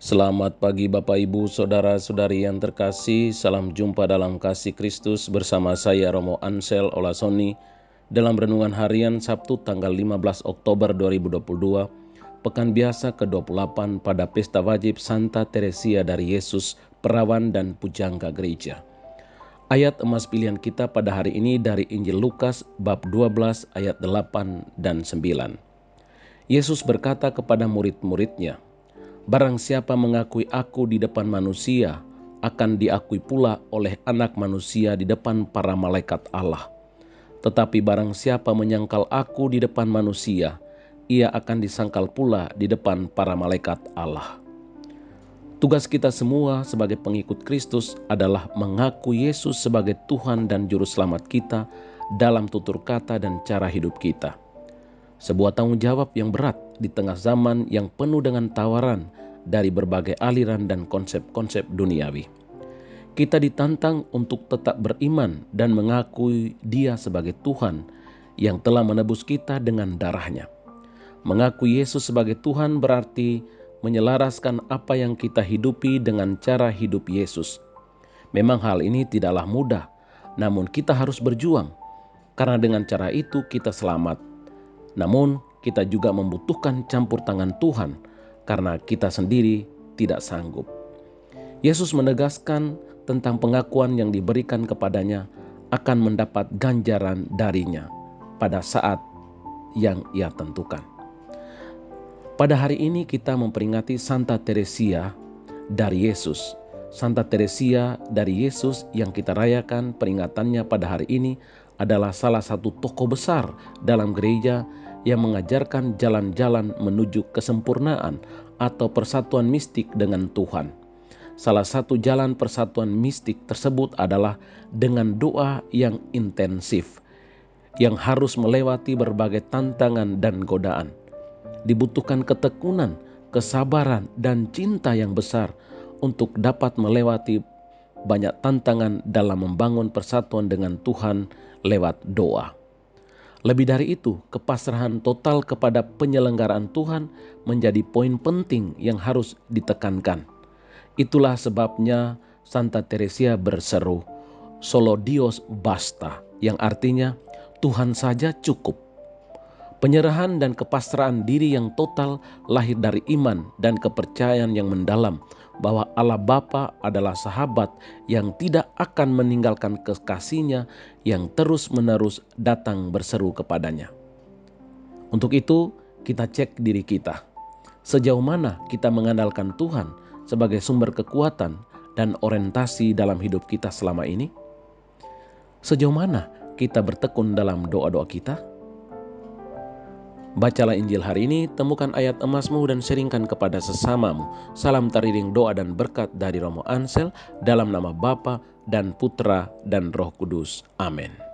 Selamat pagi Bapak Ibu Saudara-saudari yang terkasih. Salam jumpa dalam kasih Kristus bersama saya Romo Ansel Olasoni dalam renungan harian Sabtu tanggal 15 Oktober 2022, pekan biasa ke-28 pada pesta wajib Santa Teresia dari Yesus, perawan dan pujangga gereja. Ayat emas pilihan kita pada hari ini dari Injil Lukas bab 12 ayat 8 dan 9. Yesus berkata kepada murid-muridnya, "Barang siapa mengakui aku di depan manusia, akan diakui pula oleh Anak Manusia di depan para malaikat Allah. Tetapi barang siapa menyangkal aku di depan manusia, ia akan disangkal pula di depan para malaikat Allah." Tugas kita semua sebagai pengikut Kristus adalah mengaku Yesus sebagai Tuhan dan Juru Selamat kita dalam tutur kata dan cara hidup kita. Sebuah tanggung jawab yang berat di tengah zaman yang penuh dengan tawaran dari berbagai aliran dan konsep-konsep duniawi. Kita ditantang untuk tetap beriman dan mengakui Dia sebagai Tuhan yang telah menebus kita dengan darah-Nya. Mengakui Yesus sebagai Tuhan berarti menyelaraskan apa yang kita hidupi dengan cara hidup Yesus. Memang hal ini tidaklah mudah, namun kita harus berjuang, karena dengan cara itu kita selamat. Namun kita juga membutuhkan campur tangan Tuhan karena kita sendiri tidak sanggup. Yesus menegaskan tentang pengakuan yang diberikan kepadanya akan mendapat ganjaran darinya pada saat yang Ia tentukan. Pada hari ini kita memperingati Santa Teresia dari Yesus. Santa Teresia dari Yesus yang kita rayakan peringatannya pada hari ini adalah salah satu tokoh besar dalam gereja yang mengajarkan jalan-jalan menuju kesempurnaan atau persatuan mistik dengan Tuhan. Salah satu jalan persatuan mistik tersebut adalah dengan doa yang intensif, yang harus melewati berbagai tantangan dan godaan. Dibutuhkan ketekunan, kesabaran, dan cinta yang besar untuk dapat melewati banyak tantangan dalam membangun persatuan dengan Tuhan lewat doa. Lebih dari itu, kepasrahan total kepada penyelenggaraan Tuhan menjadi poin penting yang harus ditekankan. Itulah sebabnya Santa Teresia berseru, "Solo Dios basta," yang artinya Tuhan saja cukup. Penyerahan dan kepasrahan diri yang total lahir dari iman dan kepercayaan yang mendalam bahwa Allah Bapa adalah sahabat yang tidak akan meninggalkan kekasihnya yang terus-menerus datang berseru kepadanya. Untuk itu, kita cek diri kita. Sejauh mana kita mengandalkan Tuhan sebagai sumber kekuatan dan orientasi dalam hidup kita selama ini? Sejauh mana kita bertekun dalam doa-doa kita? Bacalah Injil hari ini, temukan ayat emasmu dan sharingkan kepada sesamamu. Salam tariring doa dan berkat dari Romo Ansel, dalam nama Bapa dan Putra dan Roh Kudus. Amin.